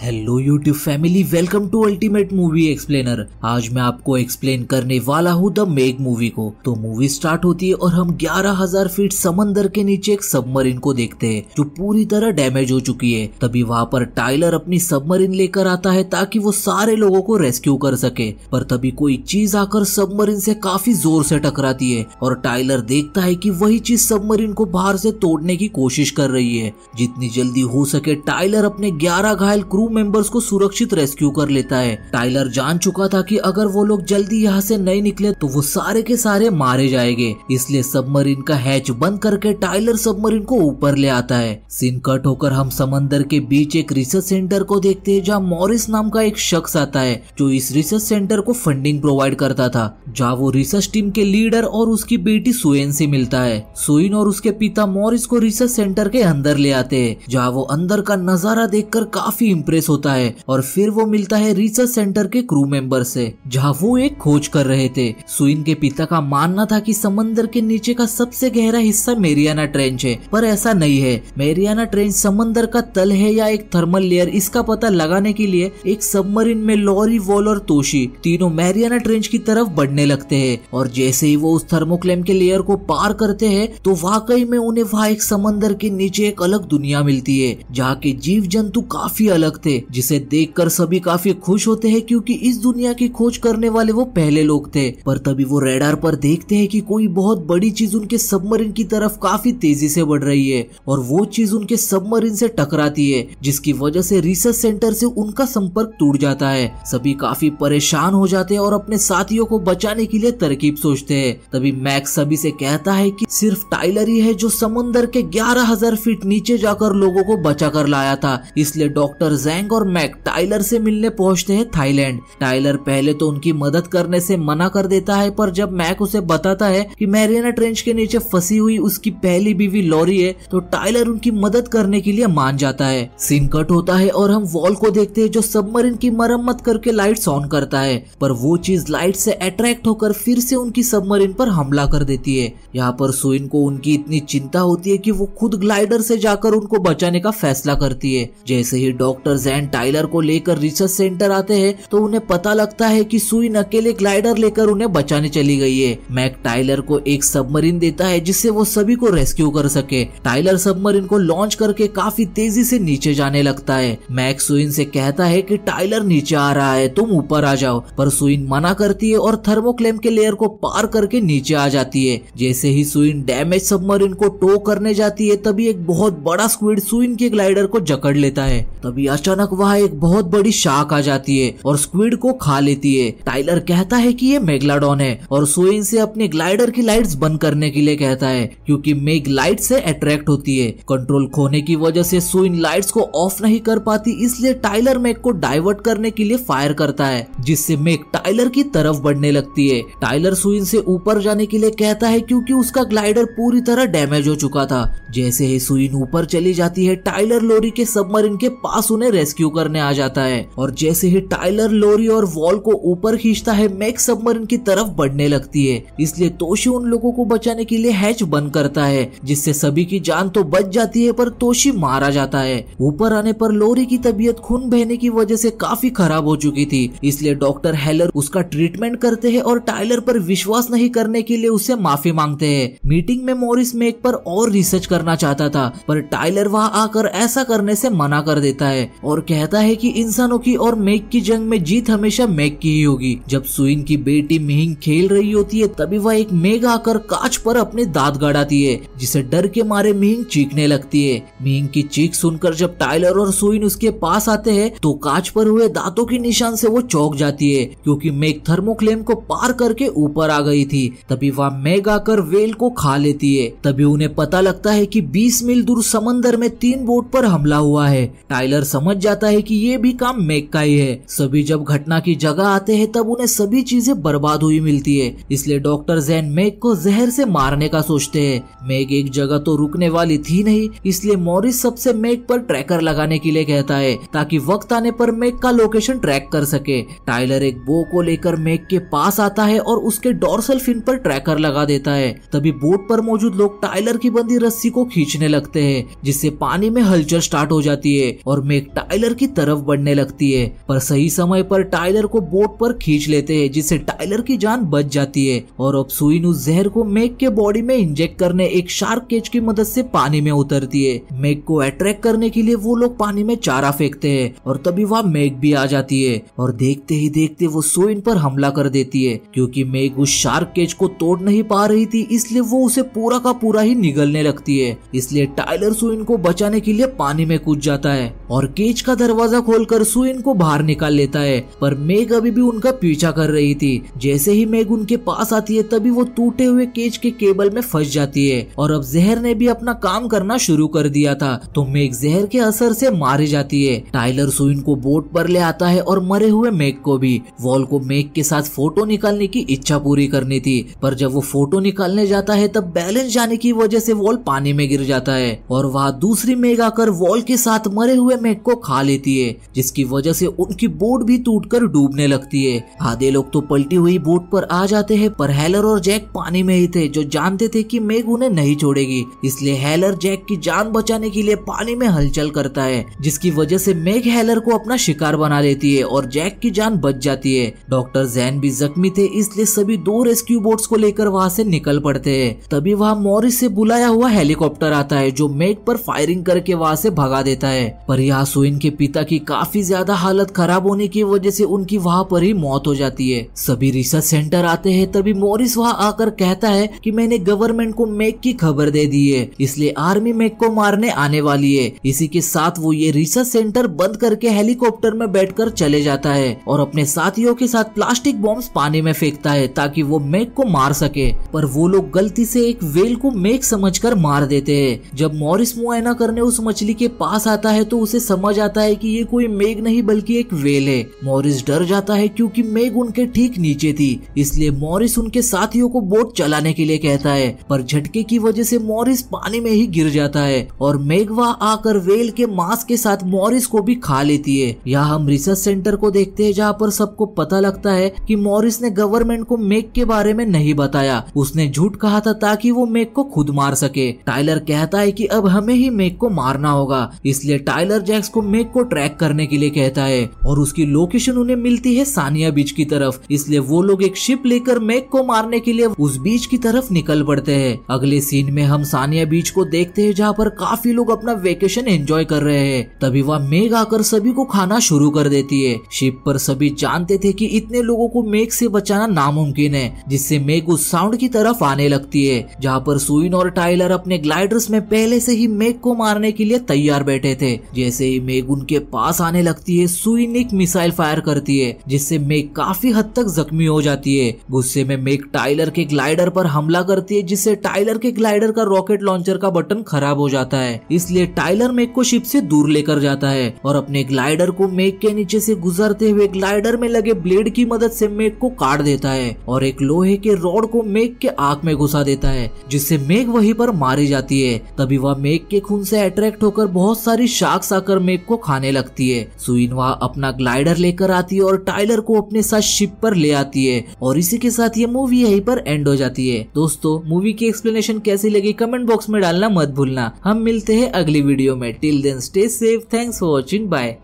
Hello YouTube family, welcome to ultimate movie explainer. आज मैं आपको एक्सप्लेन करने वाला हूँ द मेग मूवी को। तो मूवी स्टार्ट होती है और हम 11,000 फीट समंदर के नीचे एक सबमरीन को देखते हैं जो पूरी तरह डैमेज हो चुकी है। तभी वहाँ पर टाइलर अपनी सबमरीन लेकर आता है ताकि वो सारे लोगों को रेस्क्यू कर सके। पर तभी कोई चीज आकर सबमरीन से काफी जोर से टकराती है और टाइलर देखता है कि वही चीज सबमरीन को बाहर से तोड़ने की कोशिश कर रही है। जितनी जल्दी हो सके टाइलर अपने 11 घायल क्रू मेंबर्स को सुरक्षित रेस्क्यू कर लेता है। टाइलर जान चुका था कि अगर वो लोग जल्दी यहाँ से नहीं निकले तो वो सारे के सारे मारे जाएंगे, इसलिए सबमरीन का हैच बंद करके टाइलर सबमरीन को ऊपर ले आता है। सीन कट होकर हम समंदर के बीच एक रिसर्च सेंटर को देखते हैं जहाँ मॉरिस नाम का एक शख्स आता है जो इस रिसर्च सेंटर को फंडिंग प्रोवाइड करता था, जहाँ वो रिसर्च टीम के लीडर और उसकी बेटी सुएन से मिलता है। सुइन और उसके पिता मॉरिस को रिसर्च सेंटर के अंदर ले आते हैं, जहाँ वो अंदर का नजारा देखकर काफी इम्प्रेस होता है और फिर वो मिलता है रिसर्च सेंटर के क्रू मेंबर से, जहाँ वो एक खोज कर रहे थे। सुइन के पिता का मानना था कि समंदर के नीचे का सबसे गहरा हिस्सा मेरियाना ट्रेंच है, पर ऐसा नहीं है। मेरियाना ट्रेंच समंदर का तल है या एक थर्मल लेयर, इसका पता लगाने के लिए एक सबमरीन में लॉरी, वॉल और तोशी तीनों मेरियाना ट्रेंच की तरफ बढ़ने लगते हैं। और जैसे ही वो उस थर्मोक्लेम के लेयर को पार करते हैं तो वाकई में उन्हें वहाँ एक समंदर के नीचे एक अलग दुनिया मिलती है, जहाँ के जीव जंतु काफी अलग थे, जिसे देखकर सभी काफी खुश होते हैं क्योंकि इस दुनिया की खोज करने वाले वो पहले लोग थे। पर तभी वो रेडार पर देखते हैं कि कोई बहुत बड़ी चीज उनके सबमरीन की तरफ काफी तेजी से बढ़ रही है और वो चीज उनके सबमरीन से टकराती है, जिसकी वजह से रिसर्च सेंटर से उनका संपर्क टूट जाता है। सभी काफी परेशान हो जाते हैं और अपने साथियों को बचाने के लिए तरकीब सोचते हैं। तभी मैक्स सभी से कहता है कि सिर्फ टाइलर ही है जो समुद्र के 11,000 फीट नीचे जाकर लोगों को बचा कर लाया था, इसलिए डॉक्टर जैंग और मैक टाइलर से मिलने पहुंचते हैं थाईलैंड। टाइलर पहले तो उनकी मदद करने से मना कर देता है, पर जब मैक उसे बताता है कि मैरियाना ट्रेंच के नीचे फंसी हुई उसकी पहली बीवी लॉरी है तो टाइलर उनकी मदद करने के लिए मान जाता है। सीन कट होता है और हम वॉल को देखते हैं जो सबमरीन की मरम्मत करके लाइट्स ऑन करता है, पर वो चीज लाइट से अट्रैक्ट होकर फिर से उनकी सबमरीन पर हमला कर देती है। यहाँ पर सुइन को उनकी इतनी चिंता होती है कि वो खुद ग्लाइडर से जाकर उनको बचाने का फैसला करती है। जैसे ही डॉक्टर जैन टाइलर को लेकर रिसर्च सेंटर आते हैं तो उन्हें पता लगता है कि सुइन अकेले ग्लाइडर लेकर उन्हें बचाने चली गई है। मैक टाइलर को एक सबमरीन देता है जिससे वो सभी को रेस्क्यू कर सके। टाइलर सबमरीन को लॉन्च करके काफी तेजी से नीचे जाने लगता है। मैक सुइन से कहता है कि टाइलर नीचे आ रहा है, तुम ऊपर आ जाओ, पर सुइन मना करती है और थर्मोक्लेम के लेयर को पार करके नीचे आ जाती है। जैसे ही सुइन डैमेज सबमरीन को टो करने जाती है तभी एक बहुत बड़ा स्क्विड सुइन के ग्लाइडर को जकड़ लेता है। तभी अचानक वहाँ एक बहुत बड़ी शार्क आ जाती है और स्क्विड को खा लेती है। टाइलर कहता है कि ये मेगलाडॉन है और सुइन से अपने ग्लाइडर की लाइट्स बंद करने के लिए कहता है क्योंकि मेग लाइट से अट्रैक्ट होती है। कंट्रोल खोने की वजह से सुइन लाइट्स को ऑफ नहीं कर पाती, इसलिए टाइलर मेग को डाइवर्ट करने के लिए फायर करता है, जिससे मेग टाइलर की तरफ बढ़ने लगती है। टाइलर सुइन से ऊपर जाने के लिए कहता है क्योंकि उसका ग्लाइडर पूरी तरह डैमेज हो चुका था। जैसे ही सुइन ऊपर चली जाती है टाइलर लोरी के सबमरीन के पास उन्हें रेस्क्यू करने आ जाता है और जैसे ही टाइलर लोरी और वॉल को ऊपर खींचता है मैक सबमरीन की तरफ बढ़ने लगती है, इसलिए तोशी उन लोगों को बचाने के लिए हैच बंद करता है, जिससे सभी की जान तो बच जाती है पर तोशी मारा जाता है। ऊपर आने पर लोरी की तबीयत खून बहने की वजह से काफी खराब हो चुकी थी, इसलिए डॉक्टर हेलर उसका ट्रीटमेंट करते हैं और टाइलर पर विश्वास नहीं करने के लिए उससे माफी मांगते हैं। मीटिंग में मॉरिस मेक पर और रिसर्च करना चाहता था, पर टाइलर वहां आकर ऐसा करने से मना कर देता है और कहता है कि इंसानों की और मेग की जंग में जीत हमेशा मेग की ही होगी। जब सुइन की बेटी मिहिंग खेल रही होती है तभी वह एक मेग आकर कांच पर अपने दांत गड़ाती है, जिसे डर के मारे मिहिंग चीखने लगती है। मिहिंग की चीख सुनकर जब टाइलर और सुइन उसके पास आते हैं तो कांच पर हुए दांतों के निशान से वो चौंक जाती है क्योंकि मेग थर्मोक्लेम को पार करके ऊपर आ गई थी। तभी वह मेग आकर वेल को खा लेती है। तभी उन्हें पता लगता है कि 20 मील दूर समंदर में 3 बोट पर हमला हुआ है। टाइलर समझ जाता है कि ये भी काम मेग का ही है। सभी जब घटना की जगह आते हैं तब उन्हें सभी चीजें बर्बाद हुई मिलती है, इसलिए डॉक्टर जैन मेग को जहर से मारने का सोचते हैं। मेग एक जगह तो रुकने वाली थी नहीं, इसलिए मॉरिस सबसे मेग पर ट्रैकर लगाने के लिए कहता है ताकि वक्त आने पर मेग का लोकेशन ट्रैक कर सके। टाइलर एक बो को लेकर मेग के पास आता है और उसके डोर्सल फिन पर ट्रैकर लगा देता है। तभी बोट पर मौजूद लोग टाइलर की बंधी रस्सी को खींचने लगते हैं, जिससे पानी में हलचल स्टार्ट हो जाती है और मेग टाइलर की तरफ बढ़ने लगती है। पर सही समय पर टाइलर को बोट पर खींच लेते हैं, जिससे टाइलर की जान बच जाती है। और अब सुइन उस जहर को मेग के बॉडी में इंजेक्ट करने एक शार्क केज की मदद से पानी में उतरती है। मेग को अट्रैक्ट करने के लिए वो लोग पानी में चारा फेंकते हैं और तभी वहाँ मेग भी आ जाती है और देखते ही देखते वो सुइन पर हमला कर देती है। क्योंकि मेग उस शार्क केज को तोड़ नहीं पा रही थी, इसलिए वो उसे पूरा का पूरा ही निगलने लगती है। इसलिए टाइलर सुइन को बचाने के लिए पानी में कूद जाता है और केज का दरवाजा खोलकर सुइन को बाहर निकाल लेता है। पर मेग अभी भी उनका पीछा कर रही थी। जैसे ही मेग उनके पास आती है तभी वो टूटे हुए केज के केबल में फंस जाती है और अब जहर ने भी अपना काम करना शुरू कर दिया था, तो मेग जहर के असर से मारी जाती है। टाइलर सुइन को बोट पर ले आता है और मरे हुए मेग को भी। वॉल को मेग के साथ फोटो निकालने की इच्छा पूरी करनी थी, पर जब वो फोटो निकालने जाता है तब बैलेंस जाने की वजह से वॉल पानी में गिर जाता है और वहाँ दूसरी मेग आकर वॉल के साथ मरे हुए मेग को खा लेती है, जिसकी वजह से उनकी बोट भी टूटकर डूबने लगती है। आधे लोग तो पलटी हुई बोट पर आ जाते हैं, पर हेलर और जैक पानी में ही थे, जो जानते थे कि मेग उन्हें नहीं छोड़ेगी। इसलिए हेलर जैक की जान बचाने के लिए पानी में हलचल करता है, जिसकी वजह से मेग हेलर को अपना शिकार बना लेती है और जैक की जान बच जाती है। डॉक्टर जैन भी जख्मी थे, इसलिए सभी 2 रेस्क्यू बोट्स को लेकर वहाँ से निकल पड़ते हैं। तभी वहाँ मॉरिस से बुलाया हुआ हेलीकॉप्टर आता है, जो मेग पर फायरिंग करके वहाँ से भगा देता है। पर यहाँ सुइन के पिता की काफी ज्यादा हालत खराब होने की वजह से उनकी वहाँ पर ही मौत हो जाती है। सभी रिसर्च सेंटर आते हैं, तभी मॉरिस वहाँ आकर कहता है कि मैंने गवर्नमेंट को मेग की खबर दे दी है, इसलिए आर्मी मेग को मारने आने वाली है। इसी के साथ वो ये रिसर्च सेंटर बंद करके हेलीकॉप्टर में बैठकर चले जाता है और अपने साथियों के साथ प्लास्टिक बॉम्ब्स पानी में फेंकता है ताकि वो मेग को मार सके। पर वो लोग गलती से एक व्हेल को मेग समझकर मार देते हैं। जब मॉरिस मुआयना करने उस मछली के पास आता है तो उसे समझ आता है कि ये कोई मेग नहीं बल्कि एक व्हेल है। मॉरिस डर जाता है क्योंकि मेग उनके ठीक नीचे थी, इसलिए मॉरिस उनके साथियों को बोट चलाने के लिए कहता है। पर झटके की वजह से मॉरिस पानी में ही गिर जाता है और मेग वहाँ आकर व्हेल के मांस के साथ मॉरिस को भी खा लेती है। यहाँ हम रिसर्च सेंटर को देखते हैं, जहाँ पर सबको पता लगता है कि मॉरिस ने गवर्नमेंट को मेग के बारे में नहीं बताया। उसने झूठ कहा था ताकि वो मेग को खुद मार सके। टाइलर कहता है कि अब हमें ही मेग को मारना होगा, इसलिए टाइलर जैक्स को मेग को ट्रैक करने के लिए कहता है और उसकी लोकेशन उन्हें मिलती है सानिया बीच की तरफ। इसलिए वो लोग एक शिप लेकर मेग को मारने के लिए उस बीच की तरफ निकल पड़ते हैं। अगले सीन में हम सानिया बीच को देखते हैं, जहाँ पर काफी लोग अपना वेकेशन एंजॉय कर रहे हैं। तभी वह मेग आकर सभी को खाना शुरू कर देती है। शिप पर सभी जानते थे कि इतने लोगों को मेग से बचाना नामुमकिन है, जिससे मेग उस साउंड की तरफ आने लगती है, जहाँ पर सुइन और टाइलर अपने ग्लाइडर्स में पहले से ही मेग को मारने के लिए तैयार बैठे थे। जैसे ही मेग उनके पास आने लगती है, सुइन एक मिसाइल फायर करती है, जिससे मेग काफी हद तक जख्मी हो जाती है। गुस्से में मेग टाइलर के ग्लाइडर पर हमला करती है, जिससे टाइलर के ग्लाइडर का रॉकेट लॉन्चर का बटन खराब हो जाता है। इसलिए टाइलर मेग को शिप से दूर लेकर जाता है और अपने ग्लाइडर को मेग के नीचे से गुजरते हुए ग्लाइडर में लगे ब्लेड की मदद से मेग को काट देता है और एक लोहे के रॉड को मेग के आंख में घुसा देता है, जिससे मेग वहीं पर मारी जाती है। तभी वह मेग के खून से अट्रैक्ट होकर बहुत सारी शार्क्स आकर मेग को खाने लगती है। सुइन वहाँ अपना ग्लाइडर लेकर आती है और टाइलर को अपने साथ शिप पर ले आती है और इसी के साथ ये मूवी यहीं पर एंड हो जाती है। दोस्तों, मूवी की एक्सप्लेनेशन कैसी लगी कमेंट बॉक्स में डालना मत भूलना। हम मिलते हैं अगली वीडियो में। Till then stay safe, thanks for watching, bye.